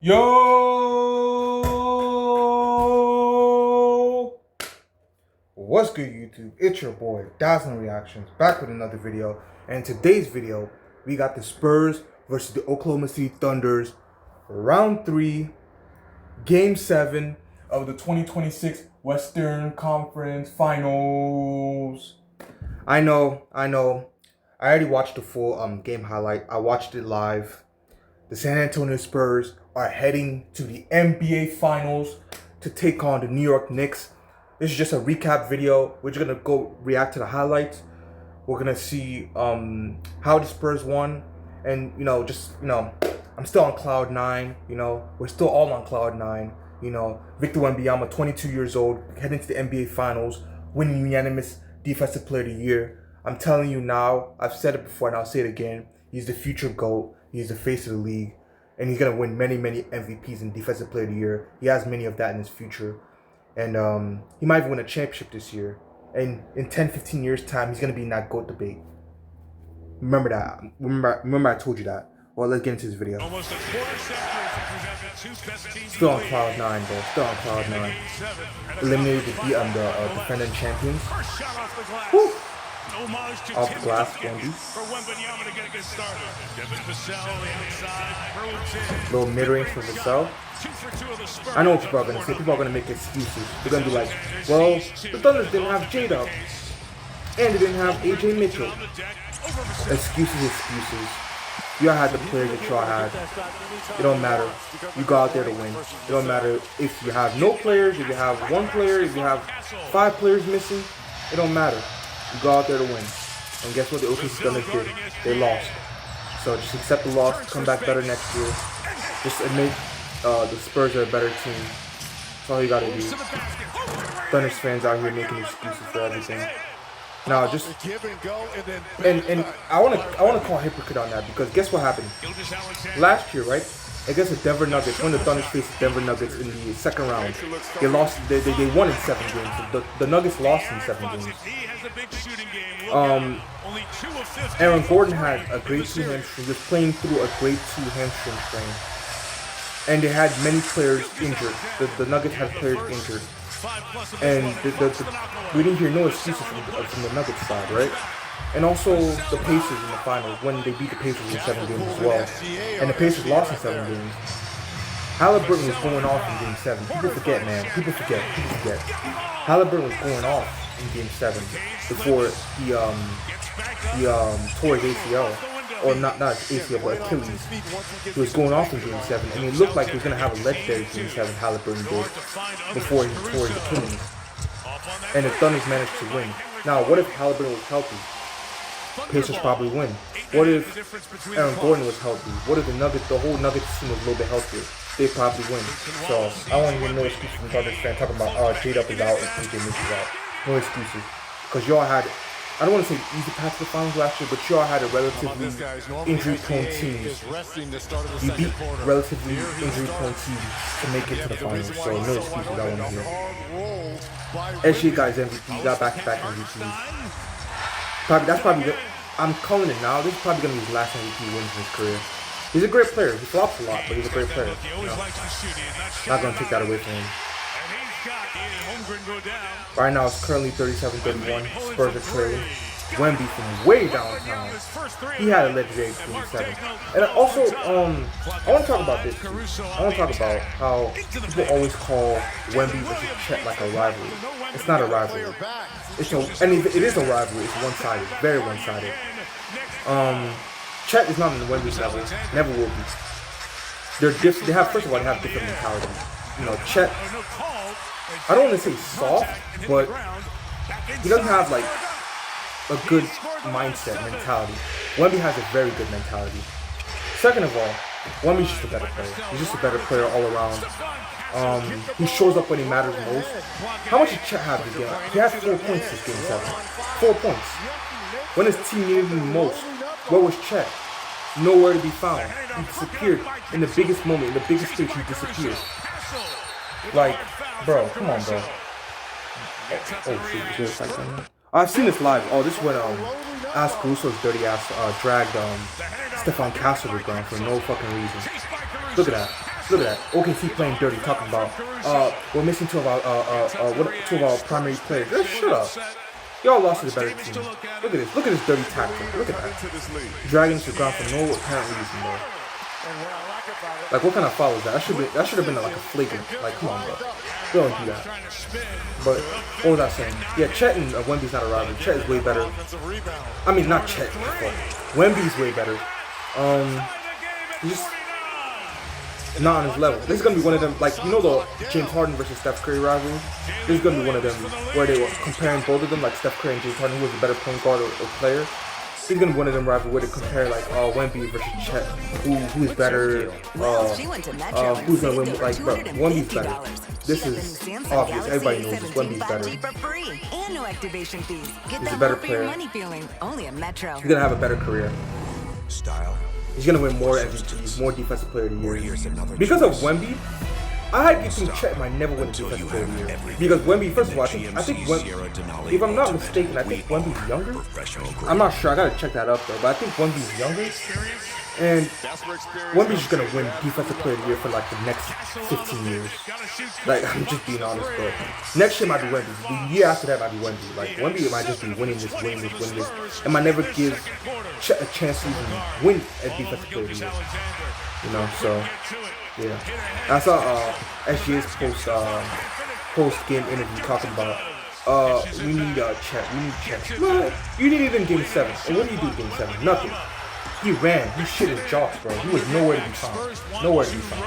Yo! What's good, YouTube? It's your boy, DazzlingReactions, back with another video. And in today's video, we got the Spurs versus the Oklahoma City Thunders, Round 3, Game 7 of the 2026 Western Conference Finals. I know. I already watched the full game highlight. I watched it live. The San Antonio Spurs are heading to the NBA Finals to take on the New York Knicks. This is just a recap video. We're just going to go react to the highlights. We're going to see how the Spurs won. And, I'm still on cloud 9. We're still all on cloud 9. Victor Wembanyama, 22 years old, heading to the NBA Finals, winning unanimous Defensive Player of the Year. I'm telling you now, I've said it before and I'll say it again. He's the future GOAT. He's the face of the league. And he's going to win many, many MVPs and Defensive Player of the Year. He has many of that in his future. And he might even win a championship this year. And in 10, 15 years' time, he's going to be in that GOAT debate. Remember that. Remember I told you that. Well, let's get into this video. Still on cloud 9, bro. Still on cloud 9. Eliminated the defending champions. Woo! Off the glass, Wemby. Little mid-range from Vassell. I know what people are going to say. People are going to make excuses. They're going to be like, well, the Thunders didn't have J-Dub. And they didn't have AJ Mitchell. Excuses. You all had the players that y'all had. It don't matter. You go out there to win. It don't matter if you have no players, if you have one player, if you have 5 players missing. It don't matter. You go out there to win. And guess what the OKC Thunder did? They lost. So just accept the loss, come back better next year. Just admit the Spurs are a better team. That's all you gotta do. Thunders fans out here making excuses for everything. Now just and I wanna call hypocrite on that, because guess what happened? Last year, right? Against the Denver Nuggets, when the Thunders faced the Denver Nuggets in the second round, they lost. They won in 7 games. The Nuggets lost in 7 games. Aaron Gordon had a grade 2 hamstring. He was playing through a grade 2 hamstring strain, and they had many players injured. The Nuggets had players injured, and we didn't hear no excuses from the Nuggets side, right? And also the Pacers in the finals, when they beat the Pacers in 7 games as well. And the Pacers lost in 7 games. Halliburton was going off in Game 7. People forget, man. People forget. Halliburton was going off in Game 7 before he tore his ACL. Or not his ACL, but Achilles. He was going off in Game 7. And it looked like he was going to have a legendary Game 7, Halliburton did, before he tore his Achilles. And the Thunders managed to win. Now, what if Halliburton was healthy? Pacers probably win. What if Aaron Gordon was healthy? What if the whole Nuggets team was a little bit healthier? They probably win. So I want to hear no excuses from Thunders fans talking about J-Dub is out and AJ Mitchell's out. No excuses. Because y'all had, I don't want to say easy path to the finals last year, but y'all had a relatively injury-prone team. You beat relatively injury-prone teams to make it to the finals. So no excuses, I want to hear. SGA got his MVP, got back-to-back MVPs. I'm calling it now. This is probably going to be his last MVP wins in his career. He's a great player. He flops a lot, but he's a great player. Not going to take that away from him. Right now, it's currently 37-31. Spurs are trailing. Wemby from way downtown. He had a legendary Game 7. And also, I want to talk about this too. I want to talk about how people always call Wemby versus Chet like a rivalry. It's not a rivalry. It is a rivalry. It's one-sided, very one-sided. Chet is not on the Wemby's level. Never will be. They're different. First of all, they have different mentalities. Chet, I don't want to say soft, but he doesn't have like a good mindset, mentality. Wemby has a very good mentality. Second of all, Wemby's just a better player. He's just a better player all around. He shows up when he matters most. How much did Chet have this game? He has 4 points this Game 7. 4 points. When his team needed him most, where was Chet? Nowhere to be found. He disappeared in the biggest moment, in the biggest stage. He disappeared. Like, bro, come on, bro. Oh shit, is there a fight going on? I've seen this live. Oh, this is when Alex Caruso's dirty ass dragged Stephon Castle to the ground for no fucking reason. Look at that. Look at that. OKC playing dirty, talking about we're missing two of our primary players. Just shut up. Y'all lost to the better team. Look at this. Look at this dirty tactic. Look at that. Dragging to the ground for no apparent reason, bro. Like, what kind of foul is that? That should have been like a flagrant. Like, come on, bro. We don't do that. But what was I saying? Yeah, Chet and Wemby's not a rival. Chet is way better. I mean, not Chet. Wemby's way better. He's just not on his level. This is gonna be one of them, like, you know the James Harden versus Steph Curry rivalry? This is gonna be one of them where they were comparing both of them, like Steph Curry and James Harden, who was a better point guard or player. This is gonna be one of them rivalries where they compare like Wemby versus Chet, who's better, who's gonna win. Like, bro, Wemby's better. This is obvious. Everybody knows this. Wemby's better. He's a better player. He's gonna have a better career. He's gonna win more MVPs, more Defensive Player of the Year. Because of Wemby, I think Chet might never win the Defensive Player of the Year. Because Wemby, first of all, I think Wemby, if I'm not mistaken, I think Wemby's younger. I'm not sure. I gotta check that up though. But I think Wemby's younger. And Wemby's just gonna win Defensive Player of the Year for like the next 15 years. Like, I'm just being honest, bro. Next year might be Wemby. The year after that might be Wemby. Like, Wemby might just be winning this, and might never give Chet a chance to even win a Defensive Player of the Year. You know, so yeah. I saw SGA's post-game interview talking about we need Chet. We need Chet. Well, you need it in Game 7. And what do you do in Game 7? Nothing. He ran. He shit his jocks, bro. He was nowhere to be found. Nowhere to be found.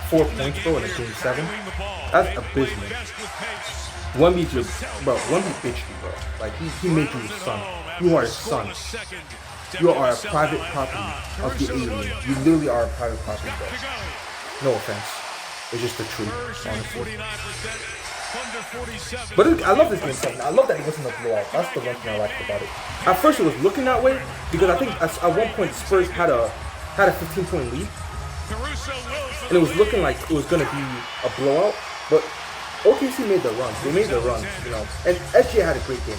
4 points, bro, in a Game 7. That's abysmal. Wemby just, bro, Wemby bitched you, bro. Like, he made you his son. You are his son. You are a private property of the alien. You literally are a private property, bro. No offense. It's just the truth, honestly. But I love this Game 7. I love that it wasn't a blowout. That's the one thing I liked about it. At first, it was looking that way because I think at one point Spurs had a 15-point lead, and it was looking like it was gonna be a blowout. But OKC made the runs. They made the runs, you know. And SGA had a great game.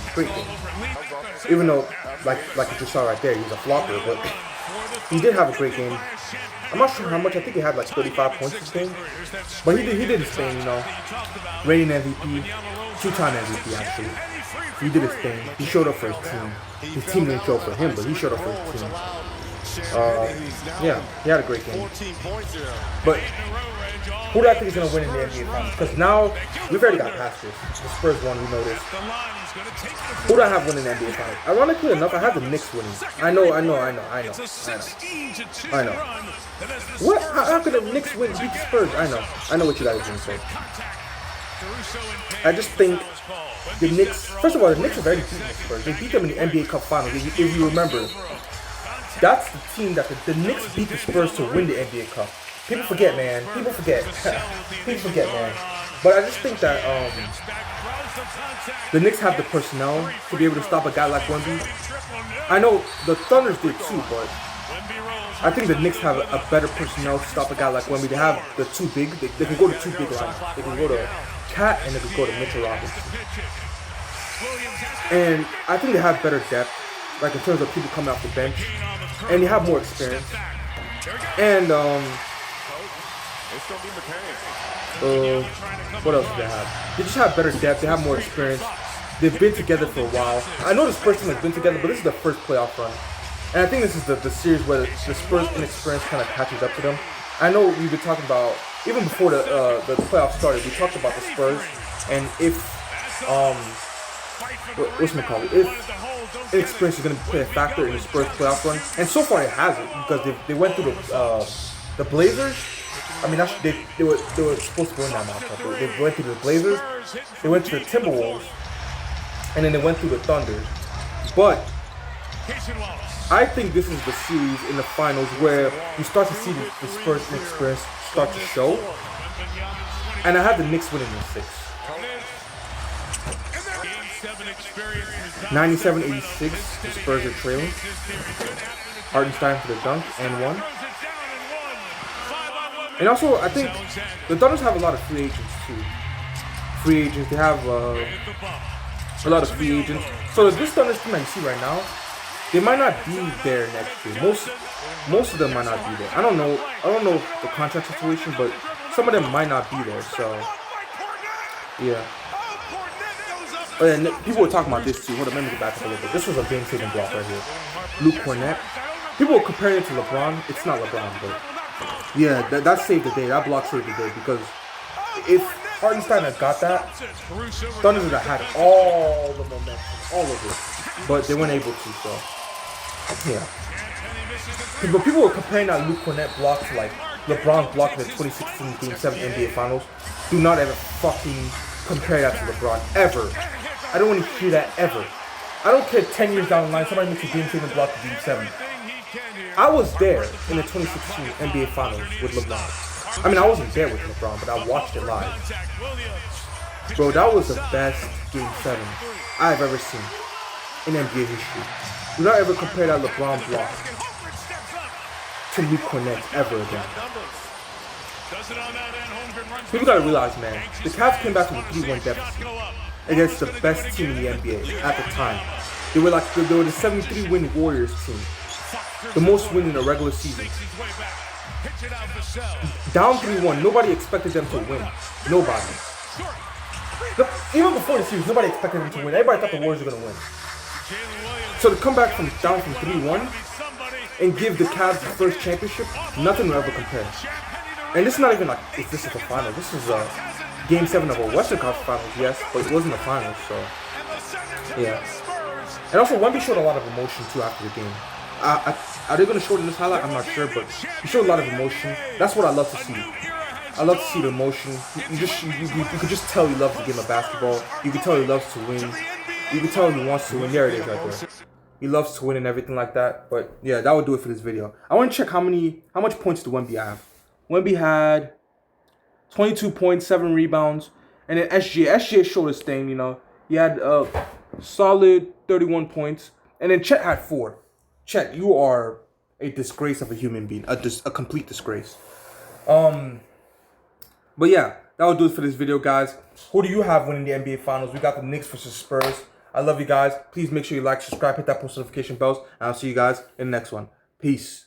Even though, like you just saw right there, he was a flopper, but he did have a great game. I'm not sure how much. I think he had like 35 points this game, but he did his thing, you know. Reigning MVP, 2-time MVP actually. He did his thing. He showed up for his team. His team didn't show up for him, but he showed up for his team. Yeah, he had a great game. But who do I think is gonna win in the NBA Finals? Because now we've already got past this. The Spurs won, we know this. Who do I have winning the NBA Finals? Ironically enough, I have the Knicks winning. I know. What? How could the Knicks beat the Spurs? I know what you guys are gonna say. I just think the Knicks. First of all, the Knicks have already beaten the Spurs. They beat them in the NBA Cup Finals. If you remember, that's the team that the Knicks beat the Spurs to win the NBA Cup. People forget, man. People forget, man. But I just think that the Knicks have the personnel to be able to stop a guy like Wemby. I know the Thunders did too, but I think the Knicks have a better personnel to stop a guy like Wemby. They have the two big. They can go to two big lines. They can go to Cat and they can go to Mitchell Robinson. And I think they have better depth, like in terms of people coming off the bench, and they have more experience. And what else do they have? They just have better depth. They have more experience. They've been together for a while. I know the Spurs team has been together, but this is the first playoff run. And I think this is the series where the Spurs' inexperience kind of catches up to them. I know we've been talking about, even before the playoffs started, we talked about the Spurs, and if, if inexperience is going to play a factor in the Spurs' playoff run. And so far it hasn't, because they went through the Blazers. I mean, they were supposed to win that matchup. They went through the Blazers, they went to the Timberwolves, and then they went through the Thunder. But I think this is the series in the finals where you start to see the Spurs inexperience start to show. And I have the Knicks winning in 6. 97-86, the Spurs are trailing. Hartenstein for the dunk and 1. And also, I think the Thunders have a lot of free agents too. They have a lot of free agents. So this Thunders team that you see right now, They might not be there next year. Most of them might not be there. I don't know the contract situation, but some of them might not be there. So yeah. Oh, and people were talking about this too. Hold on, let me get back up a little bit. This was a game-saving block right here. Luke Cornett. People were comparing it to LeBron. It's not LeBron, but yeah, that saved the day. That block saved the day because if Hartenstein had got that, Thunder would have had all the momentum, all of it, but they weren't able to. So yeah. But people were comparing that Luke Cornett block to like LeBron's block in the 2016 Game 7 NBA Finals. Do not ever fucking compare that to LeBron ever. I don't want to hear that ever. I don't care 10 years down the line, somebody makes a Game 7 block to Game 7. I was there in the 2016 NBA Finals with LeBron. I mean, I wasn't there with LeBron, but I watched it live. Bro, that was the best Game 7 I've ever seen in NBA history. Do not ever compare that LeBron block to Luke Cornett ever again. People gotta realize, man, the Cavs came back with a 3-1 deficit against the best team in the NBA at the time. They were the 73-win Warriors team, the most win in a regular season. Down 3-1, nobody expected them to win. Nobody. Even before the series, nobody expected them to win. Everybody thought the Warriors were gonna win. So to come back down from 3-1 and give the Cavs the first championship, nothing will ever compare. And this is not even like if this is the final. This is Game 7 of a Western Conference Finals, yes, but it wasn't the finals, so yeah. And also, Wemby showed a lot of emotion too after the game. Are they going to show it in this highlight? I'm not sure, but he showed a lot of emotion. That's what I love to see. I love to see the emotion. You could just tell he loves the game of basketball. You can tell he loves to win. You can tell he wants to win. There it is right there. He loves to win and everything like that. But yeah, that would do it for this video. I want to check how much points do Wemby have. Wemby had 22 points, 7 rebounds, and then SGA showed his thing. You know, he had a solid 31 points, and then Chet had 4. Chet, you are a disgrace of a human being, a complete disgrace. But yeah, that will do it for this video, guys. Who do you have winning the NBA Finals? We got the Knicks versus Spurs. I love you guys. Please make sure you like, subscribe, hit that post notification bells, and I'll see you guys in the next one. Peace.